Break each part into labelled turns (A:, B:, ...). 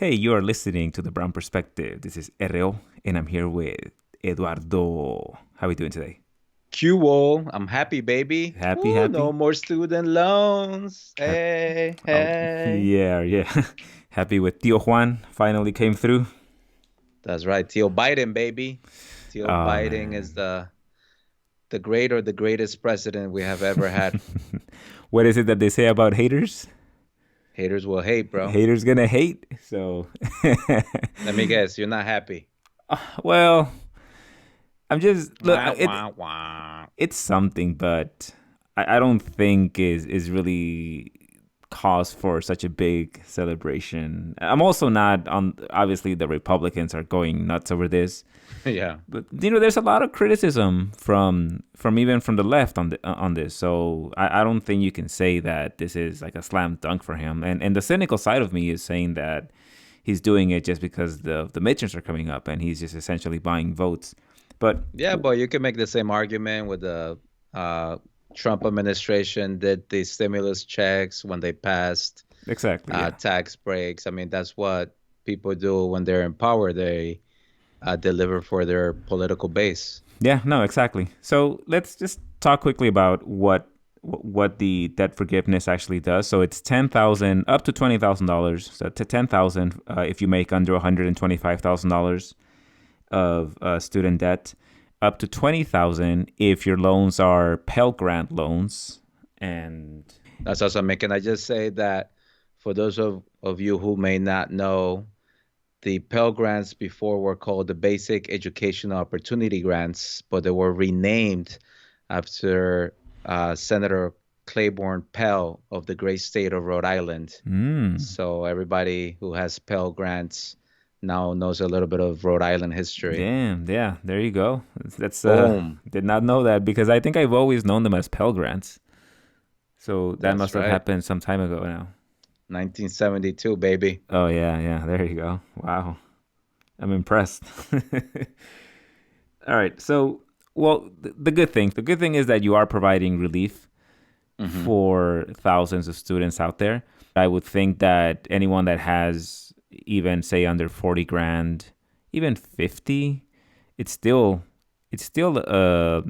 A: Hey, you are listening to The Brown Perspective. This is RO, and I'm here with Eduardo. How are we doing today?
B: QO, I'm happy, baby.
A: Happy,
B: Woo, no
A: happy?
B: more student loans.
A: Hap-
B: Hey,
A: oh,
B: hey.
A: yeah. Happy with Tio Juan finally came through.
B: That's right. Tio Biden, baby. Tio
A: Oh,
B: Biden is
A: man.
B: the the greatest president we have ever had.
A: What is it that they say about haters?
B: Haters will hate, bro.
A: Haters gonna hate. So,
B: Let me guess, you're not happy.
A: well, I'm just look.
B: Wah, wah, wah.
A: It's something, but I don't think is really cause for such a big celebration. I'm also not on. Obviously, the Republicans are going nuts over this,
B: Yeah.
A: but there's a lot of criticism from even from the left on this. So I don't think you can say that this is like a slam dunk for him. And the cynical side of me is saying that he's doing it just because the midterms are coming up and he's just essentially buying votes. But
B: Yeah, but you can make the same argument with the uh, Trump administration did the stimulus checks when they passed
A: exactly, yeah.
B: tax breaks. I mean, that's what people do when they're in power. They deliver for their political base.
A: Yeah, no, exactly. So let's just talk quickly about what the debt forgiveness actually does. So it's 10,000 up to $20,000. So to 10,000 if you make under $125,000 of student debt, up to 20,000 if your loans are Pell Grant loans, and
B: That's awesome. Can I just say that for those of you who may not know, the Pell Grants before were called the Basic Educational Opportunity Grants, but they were renamed after Senator Claiborne Pell of the great state of Rhode Island. So everybody who has Pell Grants now knows a little bit of Rhode Island history.
A: damn, yeah, there you go. That's
B: Boom.
A: did not know that because I think I've always known them as Pell Grants. So that
B: That's
A: must have
B: right.
A: happened some time ago now.
B: 1972, baby.
A: Oh yeah, there you go. Wow. I'm impressed. All right. So, well, the good thing is that you are providing relief
B: Hmm.
A: for thousands of students out there. I would think that anyone that has even say under 40 grand, even 50, it's still it's still a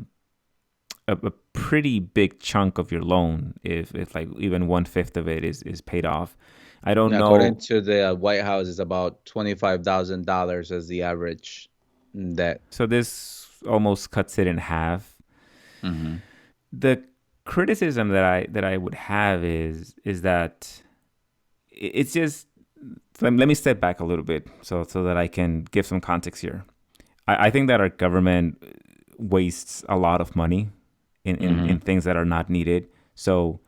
A: pretty big chunk of your loan if like even one fifth of it is paid off. I don't
B: Yeah, according
A: know.
B: to the White House, it's about $25,000 as the average debt.
A: So this almost cuts it in half.
B: Hmm.
A: The criticism that I would have is that it's just let me step back a little bit so that I can give some context here. I think that our government wastes a lot of money in
B: Hmm.
A: things that are not needed. So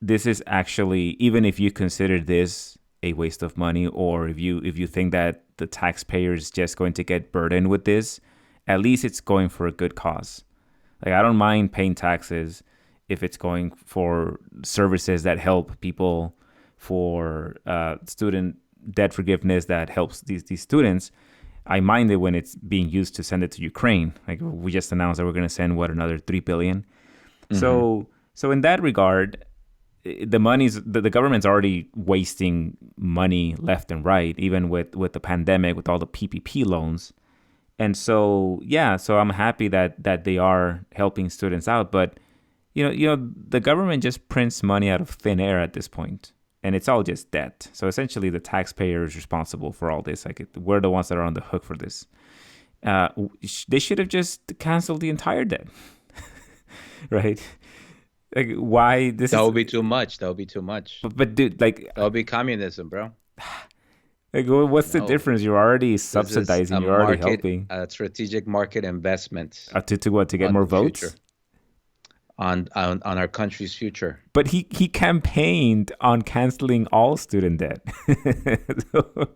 A: this is actually, even if you consider this a waste of money, or if you think that the taxpayer is just going to get burdened with this, at least it's going for a good cause. Like, I don't mind paying taxes if it's going for services that help people, for student debt forgiveness that helps these students. I mind it when it's being used to send it to Ukraine. Like, we just announced that we're going to send what, another 3 billion.
B: Hmm.
A: So in that regard, the government's already wasting money left and right, even with the pandemic, with all the PPP loans. And so, yeah, so I'm happy that they are helping students out, but the government just prints money out of thin air at this point, and it's all just debt. So essentially, the taxpayer is responsible for all this. Like, we're the ones that are on the hook for this. They should have just canceled the entire debt, right? Like, why this
B: That
A: is?
B: would be too much. That would be too much.
A: But dude,
B: That would be communism, bro.
A: what's the
B: No,
A: difference? You're already
B: this is
A: subsidizing. You're already helping.
B: a strategic market investment
A: To what? To get
B: on
A: more
B: the
A: votes?
B: future, on our country's future.
A: But he campaigned on canceling all student debt. So,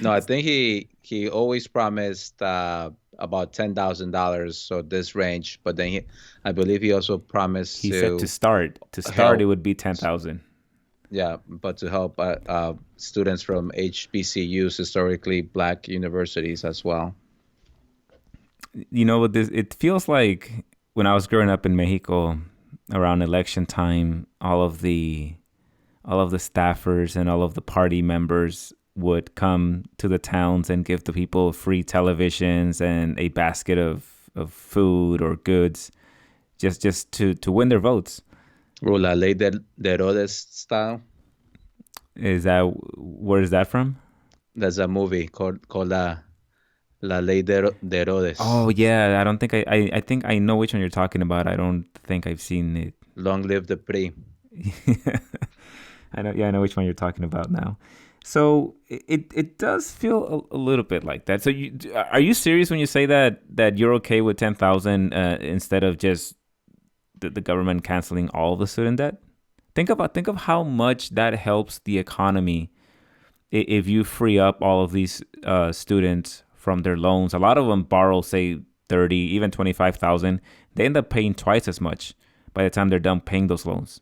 B: No, I think he always promised about $10,000, so this range. But then I believe he also promised
A: he said to
B: to
A: start. To start, it
B: help.
A: would be 10,000.
B: Yeah, but to help students from HBCUs, historically black universities as well.
A: You know what this? It feels like when I was growing up in Mexico, around election time, all of the staffers and all of the party members would come to the towns and give the people free televisions and a basket of food or goods just to win their votes.
B: Or La Ley de Herodes style.
A: Is that where is that from?
B: There's a movie called La Ley de
A: Oh
B: Herodes.
A: yeah, I don't think I think I know which one you're talking about. I don't think I've seen it.
B: Long live the PRI.
A: I know, yeah, I know which one you're talking about now. So it does feel a little bit like that. So are you serious when you say that you're okay with 10,000 instead of just the government canceling all of the student debt? Think of how much that helps the economy if you free up all of these students from their loans. A lot of them borrow, say 30, even 25,000. They end up paying twice as much by the time they're done paying those loans.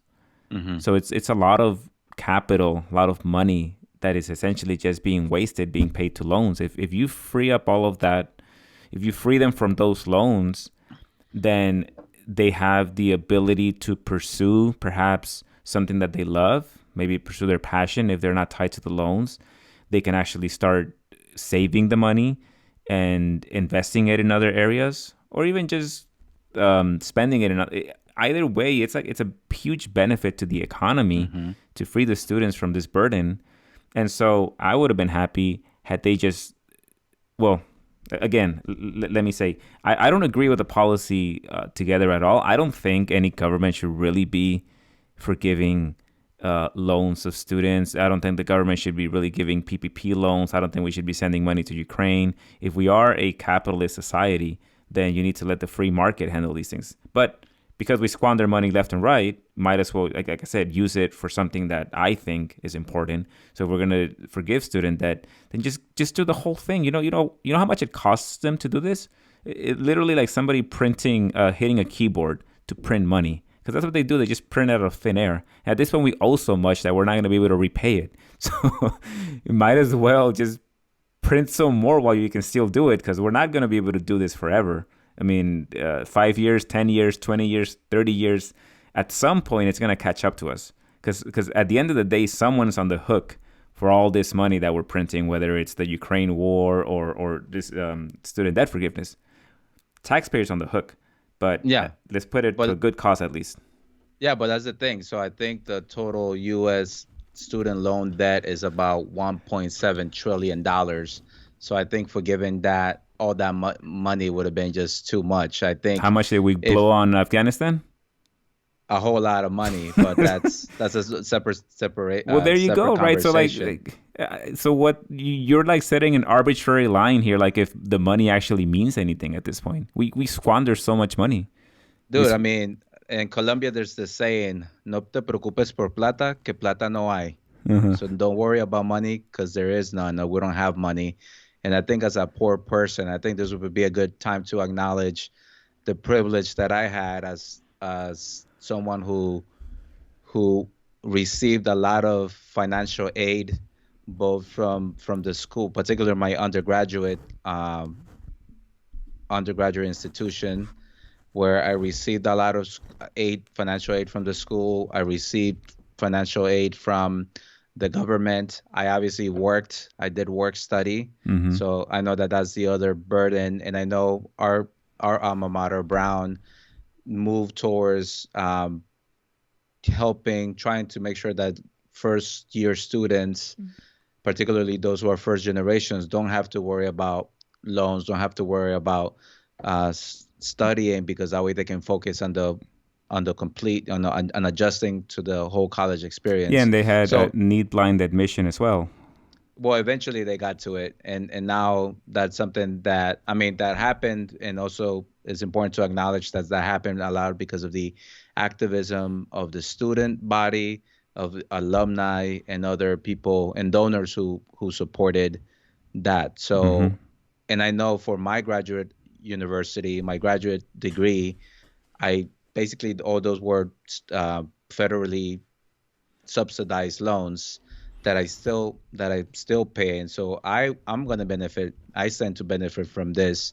B: Hmm.
A: So it's a lot of capital, a lot of money that is essentially just being wasted, being paid to loans. If you free up all of that, if you free them from those loans, then they have the ability to pursue perhaps something that they love, maybe pursue their passion if they're not tied to the loans. They can actually start saving the money and investing it in other areas, or even just spending it in either way. It's like it's a huge benefit to the economy
B: Hmm.
A: to free the students from this burden. And so I would have been happy had they just, well, again, let me say, I don't agree with the policy together at all. I don't think any government should really be forgiving loans of students. I don't think the government should be really giving PPP loans. I don't think we should be sending money to Ukraine. If we are a capitalist society, then you need to let the free market handle these things. But because we squander money left and right, might as well, like I said, use it for something that I think is important. So if we're gonna forgive student debt, then just do the whole thing. You know how much it costs them to do this. It literally like somebody printing, hitting a keyboard to print money. Because that's what they do. They just print out of thin air. At this point, we owe so much that we're not going to be able to repay it. So you might as well just print some more while you can still do it, because we're not going to be able to do this forever. I mean, 5 years, 10 years, 20 years, 30 years, at some point it's going to catch up to us. Because at the end of the day, someone's on the hook for all this money that we're printing, whether it's the Ukraine war or this student debt forgiveness. Taxpayers on the hook. But
B: Yeah,
A: let's put it to a
B: but
A: good cause at least.
B: yeah, but that's the thing. So I think the total U.S. student loan debt is about $1.7 trillion. So I think forgiving that all that money would have been just too much. I
A: How
B: think
A: much did we
B: if
A: blow on Afghanistan?
B: a whole lot of money, but that's a
A: Well, there you
B: separate
A: go, right? So
B: conversation.
A: so what you're like setting an arbitrary line here, like if the money actually means anything at this point. We squander so much money. We
B: Dude, I mean, in Colombia, there's this saying, no te preocupes por plata, que plata no hay.
A: uh
B: So don't worry about money because there is none. No, we don't have money. And I think as a poor person, I think this would be a good time to acknowledge the privilege that I had as someone who received a lot of financial aid, both from the school, particularly my undergraduate institution, where I received a lot of financial aid from the school. I received financial aid from the government. I obviously worked. I did work study,
A: hmm
B: so I know that that's the other burden. And I know our alma mater, Brown, moved towards helping, trying to make sure that first year students, particularly those who are first generations, don't have to worry about loans, don't have to worry about studying, because that way they can focus on the complete on adjusting to the whole college
A: Yeah,
B: experience.
A: and they had a
B: So,
A: need blind admission as well.
B: well, eventually they got to it, and now that's something that, I mean, that happened, and also it's important to acknowledge that that happened a lot because of the activism of the student body, of alumni, and other people and donors who supported that.
A: hmm
B: So, and I know for my graduate university, my graduate degree, I basically, all those were federally subsidized loans that I still pay, and so I'm gonna benefit. I stand to benefit from this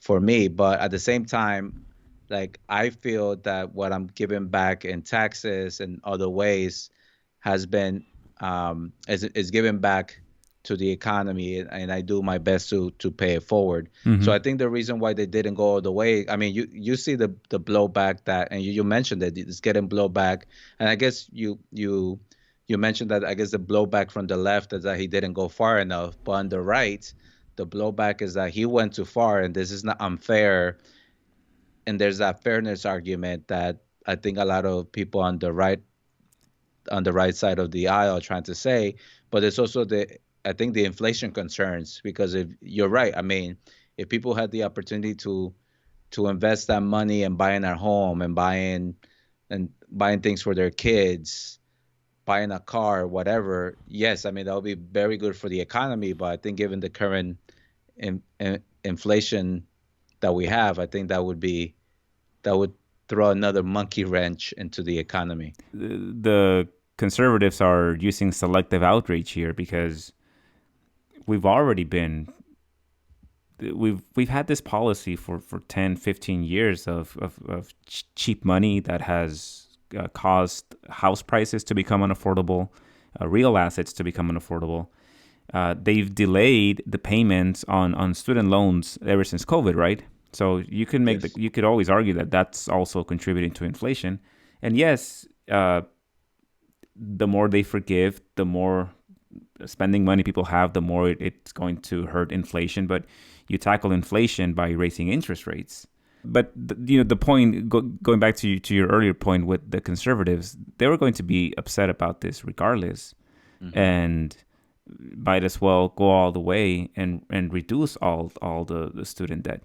B: for me, but at the same time, like, I feel that what I'm giving back in taxes and other ways has been is giving back to the economy, and I do my best to pay it forward. So
A: Hmm.
B: I think the reason why they didn't go all the way, I mean, you see the blowback that, and you mentioned that it's getting blowback, and I guess you mentioned that I guess the blowback from the left is that he didn't go far enough, but on the right, the blowback is that he went too far, and this is not unfair. And there's that fairness argument that I think a lot of people on the right side of the aisle trying to say, but it's also I think the inflation concerns, because if you're right, I mean, if people had the opportunity to invest that money and buying a home and buying things for their kids, buying a car, whatever, yes, I mean that would be very good for the economy. But I think given the current inflation that we have, I think that would throw another monkey wrench into the economy.
A: The conservatives are using selective outrage here because we've already been we've had this policy for 10, 15 years of cheap money that has caused house prices to become unaffordable, real assets to become unaffordable. They've delayed the payments on student loans ever since COVID, right? So
B: Yes.
A: you could always argue that that's also contributing to inflation. And yes, the more they forgive, the more spending money people have, the more it's going to hurt inflation. But you tackle inflation by raising interest rates. But the point going back to your earlier point with the conservatives, they were going to be upset about this regardless,
B: Hmm.
A: and might as well go all the way and reduce all the student debt.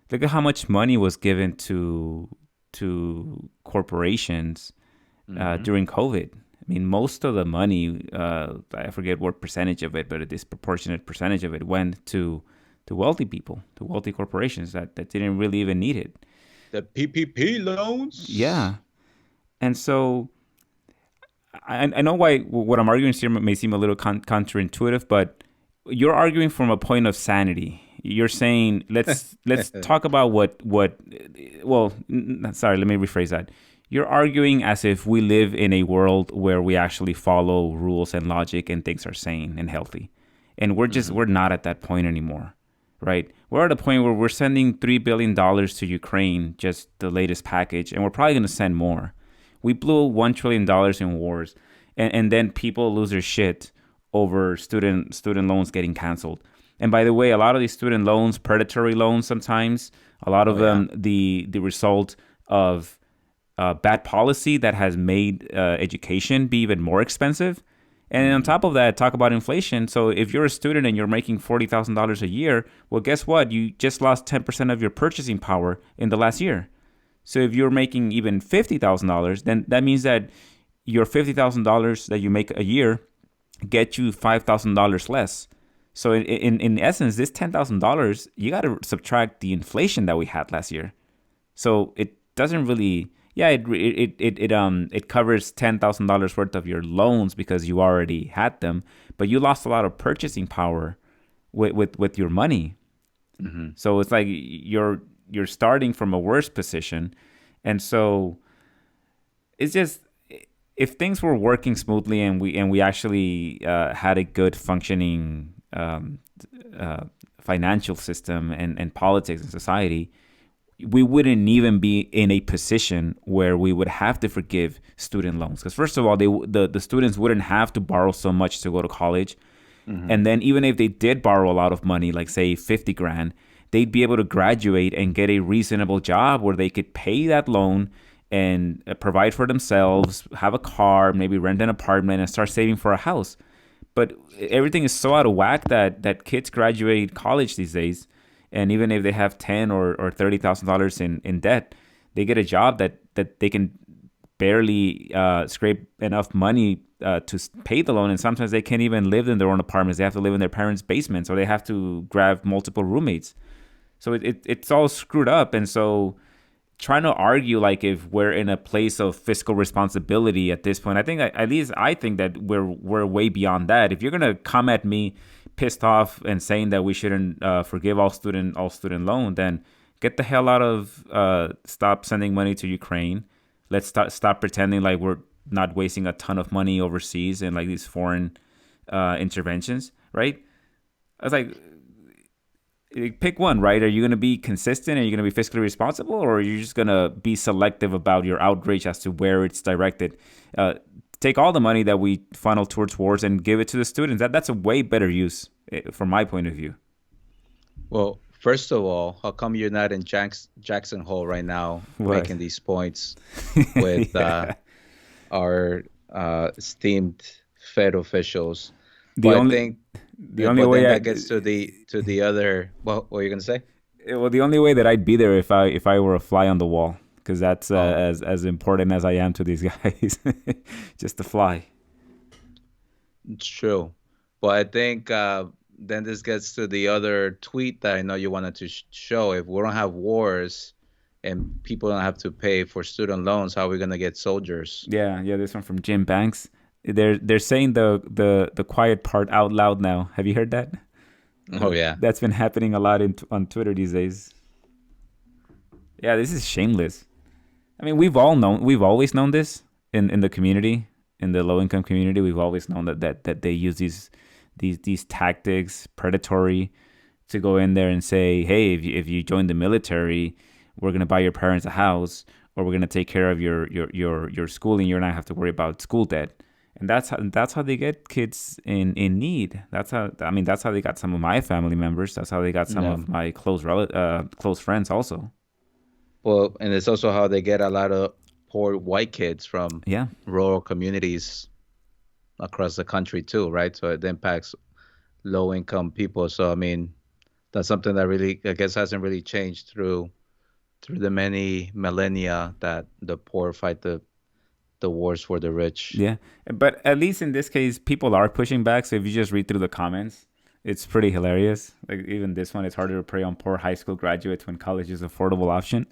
A: Look at how much money was given to corporations
B: Hmm.
A: during COVID. I mean, most of the money, I forget what percentage of it, but a disproportionate percentage of it went to wealthy people, to wealthy corporations that didn't really even need it.
B: The PPP loans.
A: Yeah. And so I know why what I'm arguing here may seem a little counterintuitive, but you're arguing from a point of sanity. You're saying let's talk about what well, sorry, let me rephrase that. You're arguing as if we live in a world where we actually follow rules and logic and things are sane and healthy. And
B: Hmm.
A: we're not at that point anymore. Right? We're at a point where we're sending $3 billion to Ukraine, just the latest package, and we're probably going to send more. We blew $1 trillion in wars, and then people lose their shit over student loans getting canceled. And by the way, a lot of these student loans, predatory loans, sometimes a lot of
B: Oh yeah.
A: them the result of bad policy that has made education be even more expensive. And on
B: Hmm.
A: top of that, talk about inflation. So if you're a student and you're making $40,000 a year, well, guess what? You just lost 10% of your purchasing power in the last year. So if you're making even $50,000, then that means that your $50,000 that you make a year get you $5,000 less. So in essence, this $10,000 you got to subtract the inflation that we had last year. So it doesn't really, yeah, it covers $10,000 worth of your loans because you already had them, but you lost a lot of purchasing power with your money.
B: Hmm.
A: So it's like you're starting from a worse position, and so it's just if things were working smoothly and we actually had a good functioning financial system and politics and society, we wouldn't even be in a position where we would have to forgive student loans. Because first of all, the students wouldn't have to borrow so much to go to college.
B: Hmm.
A: And then even if they did borrow a lot of money, like say 50 grand, they'd be able to graduate and get a reasonable job where they could pay that loan and provide for themselves, have a car, maybe rent an apartment and start saving for a house. But everything is so out of whack that kids graduate college these days, and even if they have or $30,000 in debt, they get a job that they can barely scrape enough money to pay the loan, and sometimes they can't even live in their own apartments. They have to live in their parents' basements, or they have to grab multiple roommates. So it's all screwed up, and so trying to argue like if we're in a place of fiscal responsibility at this point, I think at least I think that we're way beyond that. If you're gonna come at me pissed off and saying that we shouldn't forgive all student loan, then get the hell out of stop sending money to Ukraine. Let's stop pretending like we're not wasting a ton of money overseas and like these foreign interventions. right? I was like, pick one, right? Are you going to be consistent? Are you going to be fiscally responsible, or are you just going to be selective about your outreach as to where it's directed? Uh, Take all the money that we funnel towards wars and give it to the students. That's a way better use, from my point of view.
B: Well, first of all, how come you're not in Jackson Hole right now
A: What?
B: making these points with
A: Yeah.
B: our esteemed Fed officials?
A: The
B: But I
A: only
B: think,
A: the only
B: but
A: way
B: then
A: I
B: that gets to the other. What were you gonna say?
A: well the only way that I'd be there if I were a fly on the wall, because that's
B: Oh,
A: as important as I am to these guys, just to fly.
B: it's true. But I think then this gets to the other tweet that I know you wanted to show. If we don't have wars and people don't have to pay for student loans, how are we gonna get soldiers?
A: Yeah, yeah. This one from Jim Banks. They're saying the quiet part out loud now. Have you heard that?
B: Oh yeah.
A: That's been happening a lot on Twitter these days. Yeah, this is shameless. I mean, we've always known this in the community, in the low income community. We've always known that they use these tactics, predatory, to go in there and say, hey, if you join the military, we're gonna buy your parents a house, or we're gonna take care of your schooling. You're not have to worry about school debt. And that's how they get kids in need. That's how I mean that's how they got some of my family members. That's how they got some
B: Yeah.
A: of my close friends also.
B: Well, and it's also how they get a lot of poor white kids from
A: Yeah,
B: rural communities across the country too, right? So it impacts low income people. So I mean, that's something that really, I guess, hasn't really changed through the many millennia that the poor fight the wars for the rich.
A: yeah. But at least in this case, people are pushing back. So if you just read through the comments, it's pretty hilarious. Like even this one, it's harder to prey on poor high school graduates when college is an affordable option.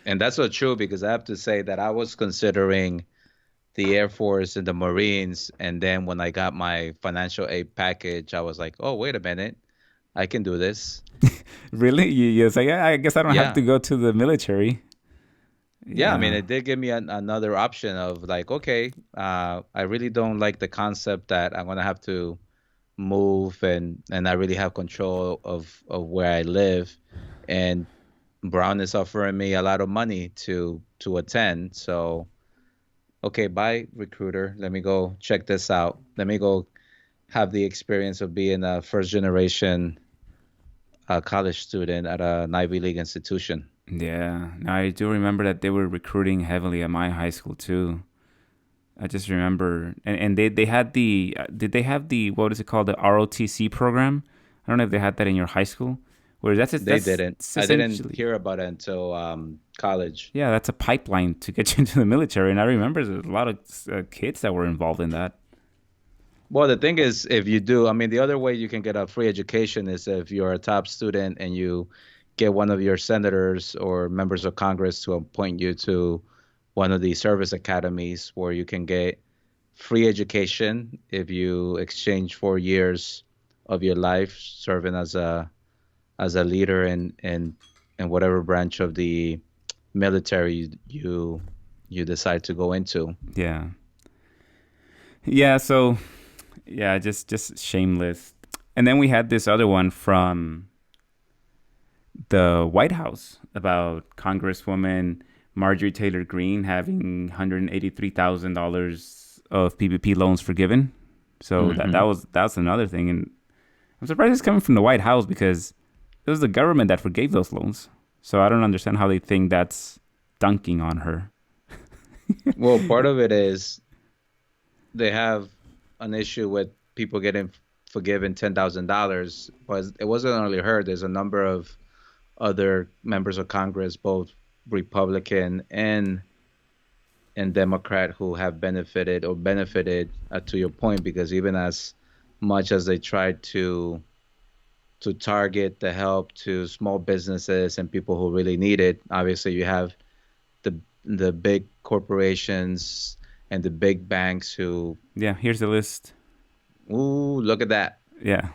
B: And that's so true because I have to say that I was considering the Air Force and the Marines, and then when I got my financial aid package, I was like, oh, wait a minute, I can do this.
A: Really? You say, yeah, I guess I don't have
B: Yeah.
A: to go to the military.
B: Yeah, I mean,
A: Yeah.
B: it did give me another option of like, okay, I really don't like the concept that I'm gonna have to move and I really have control of where I live. And Brown is offering me a lot of money to attend. So, okay, bye, recruiter. Let me go check this out. Let me go have the experience of being a first generation college student at an Ivy League institution.
A: Yeah. Now I do remember that they were recruiting heavily at my high school too. I just remember, and they had did they have the, what is it called, the ROTC program? I don't know if they had that in your high school. Where
B: They didn't.
A: that's
B: I didn't
A: essentially,
B: hear about it until college.
A: yeah, that's a pipeline to get you into the military. And I remember there's a lot of kids that were involved in that.
B: Well, the thing is, if you do, I mean, the other way you can get a free education is if you're a top student and you get one of your senators or members of Congress to appoint you to one of the service academies where you can get free education if you exchange 4 years of your life serving as a leader in whatever branch of the military you decide to go into.
A: Yeah. Yeah. So yeah, just shameless. And then we had this other one from the White House about Congresswoman Marjorie Taylor Greene having $183,000 of PPP loans forgiven. So
B: Hmm.
A: that's another thing, and I'm surprised it's coming from the White House because it was the government that forgave those loans. So I don't understand how they think that's dunking on her.
B: Well, part of it is they have an issue with people getting forgiven $10,000, but it wasn't only her. There's a number of other members of Congress, both Republican and Democrat, who have benefited to your point, because even as much as they tried to target the help to small businesses and people who really need it, obviously you have the the big corporations and the big banks who,
A: Yeah, here's the list.
B: ooh, look at that.
A: Yeah,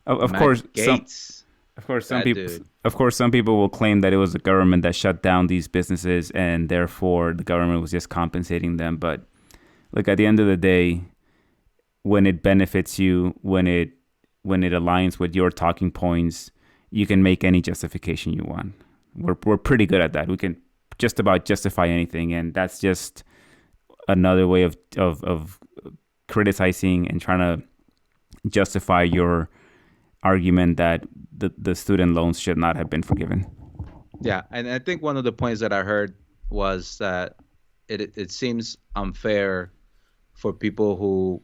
A: of
B: Matt
A: course
B: Gates, that dude.
A: of course some people will claim that it was the government that shut down these businesses and therefore the government was just compensating them. But look, at the end of the day, when it benefits you, when it aligns with your talking points, you can make any justification you want. We're pretty good at that. We can just about justify anything, and that's just another way of criticizing and trying to justify your argument that the student loans should not have been forgiven.
B: Yeah, and I think one of the points that I heard was that it seems unfair for people who,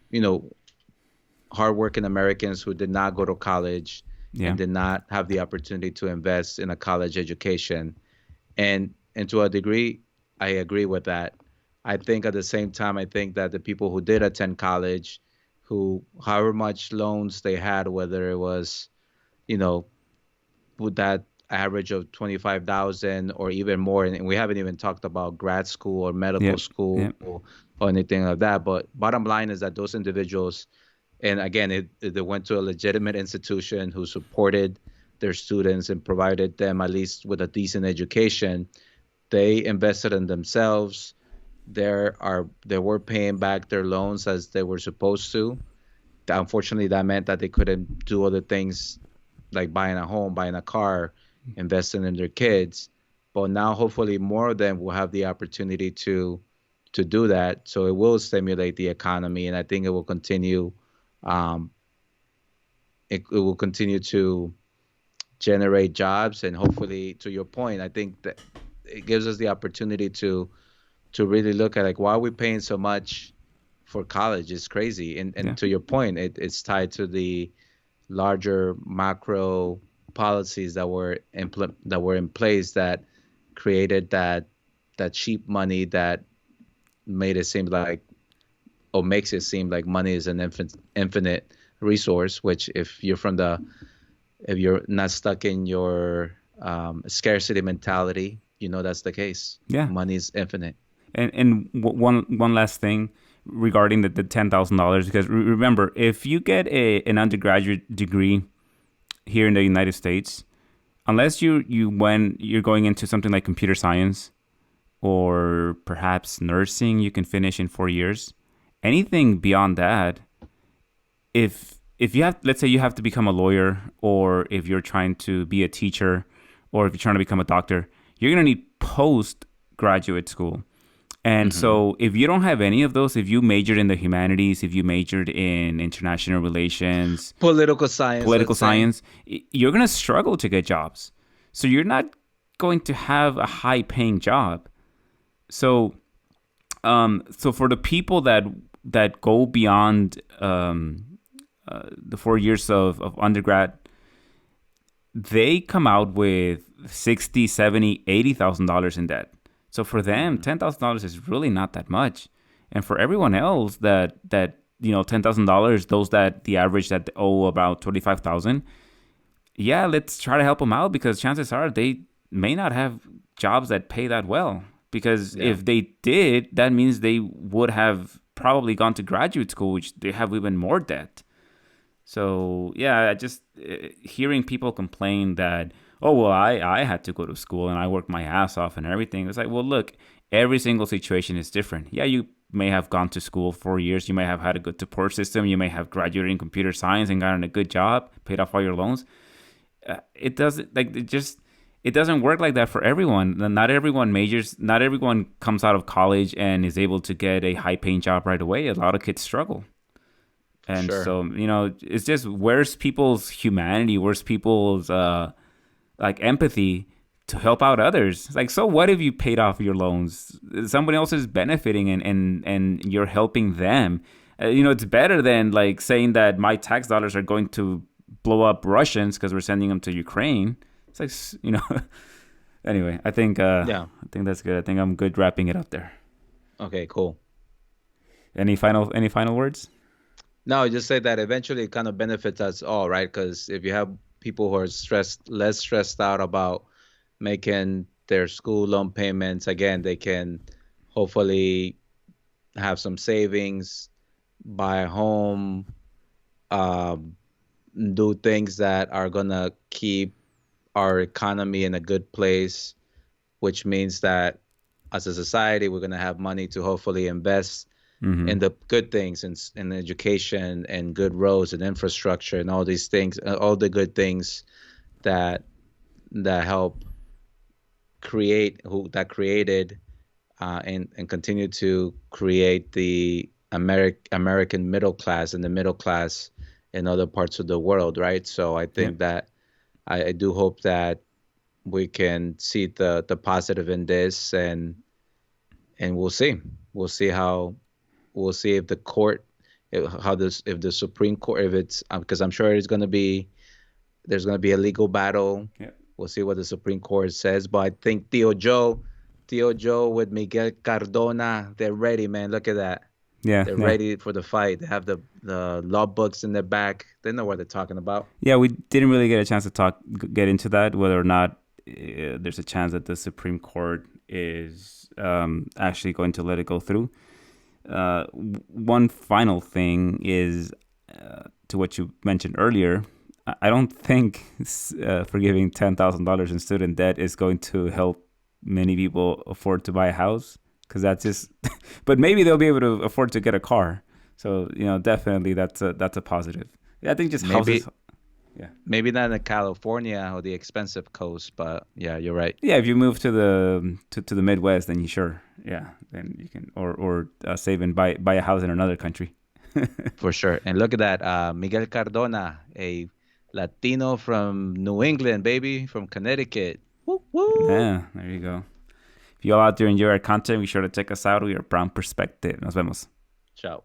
B: hardworking Americans who did not go to college
A: Yeah,
B: and did not have the opportunity to invest in a college education. And to a degree, I agree with that. I think at the same time, I think that the people who did attend college, who however much loans they had, whether it was, you know, with that average of 25,000 or even more, and we haven't even talked about grad school or
A: yeah,
B: medical
A: yeah,
B: school or anything like that. But bottom line is that those individuals, and again, they went to a legitimate institution who supported their students and provided them at least with a decent education. They invested in themselves. They were paying back their loans as they were supposed to. Unfortunately, that meant that they couldn't do other things like buying a home, buying a car, investing in their kids. But now, hopefully, more of them will have the opportunity to do that. So it will stimulate the economy, and I think it will continue. Um, it will continue to generate jobs, and hopefully, to your point, I think that it gives us the opportunity to really look at like why are we paying so much for college? It's crazy, and
A: yeah,
B: to your point, it's tied to the larger macro policies that were in place that created that cheap money that made it seem like or makes it seem like money is an infinite resource. Which if you're not stuck in your scarcity mentality, that's the case.
A: yeah.
B: Money is infinite.
A: One last thing regarding the $10,000, because remember, if you get an undergraduate degree here in the United States, unless you're going into something like computer science or perhaps nursing, you can finish in 4 years. Anything beyond that, if you have, let's say you have to become a lawyer, or if you're trying to be a teacher, or if you're trying to become a doctor, you're gonna need postgraduate school. And
B: Hmm.
A: so, if you don't have any of those, if you majored in the humanities, if you majored in international relations,
B: Political science,
A: political
B: let's say.
A: science, you're going to struggle to get jobs. So, you're not going to have a high paying job. So, so for the people that go beyond the 4 years of undergrad, they come out with 60, 70, $80,000 in debt. So for them,
B: Hmm.
A: $10,000 is really not that much. And for everyone else that $10,000, those that the average that owe about 25,000, yeah, let's try to help them out, because chances are they may not have jobs that pay that well. Because
B: Yeah,
A: if they did, that means they would have probably gone to graduate school, which they have even more debt. So yeah, just hearing people complain that, oh well, I had to go to school and I worked my ass off and everything. It's like, well, look, every single situation is different. Yeah, you may have gone to school 4 years, you may have had a good support system, you may have graduated in computer science and gotten a good job, paid off all your loans. It doesn't like it doesn't work like that for everyone. Not everyone majors. Not everyone comes out of college and is able to get a high paying job right away. A lot of kids struggle.
B: for
A: And
B: sure.
A: so, it's just, where's people's humanity? Where's people's like empathy to help out others? It's like, so what if you paid off your loans? Somebody else is benefiting, and you're helping them. It's better than like saying that my tax dollars are going to blow up Russians because we're sending them to Ukraine. It's like, anyway,
B: Yeah.
A: I think that's good. I think I'm good wrapping it up there.
B: Okay, cool.
A: Any final words?
B: No, just say that eventually it kind of benefits us all, right? Because if you have people who are less stressed out about making their school loan payments, again, they can hopefully have some savings, buy a home, um, do things that are gonna keep our economy in a good place, which means that as a society, we're gonna have money to hopefully invest,
A: Mm-hmm.
B: in the good things in education and good roads and infrastructure and all these things, all the good things that help create who that created and continue to create the American middle class and the middle class in other parts of the world, right? So I
A: Yeah.
B: think that I do hope that we can see the positive in this, and we'll see. We'll see how we'll see if the court, how this, if the Supreme Court, if it's because I'm sure there's going to be a legal battle.
A: Yeah.
B: We'll see what the Supreme Court says. But I think Tio Joe with Miguel Cardona, they're ready, man. Look at that.
A: Yeah.
B: They're
A: Yeah.
B: ready for the fight. They have the law books in their back. They know what they're talking about.
A: Yeah. We didn't really get a chance to get into that, whether or not there's a chance that the Supreme Court is actually going to let it go through. One final thing is to what you mentioned earlier. I don't think forgiving $10,000 in student debt is going to help many people afford to buy a house, because that's just. But maybe they'll be able to afford to get a car. So definitely that's a positive. Yeah, I think just houses.
B: Maybe
A: Yeah,
B: maybe not in California or the expensive coast, but yeah, you're right.
A: yeah. If you move to the Midwest, then you sure, yeah, then you can or save and buy a house in another country.
B: For sure. And look at that, Miguel Cardona, a Latino from New England, baby, from Connecticut. Woo woo.
A: Yeah, there you go. If you all out there enjoy our content, be sure to check us out. We are Brown Perspective. Nos vemos.
B: Ciao.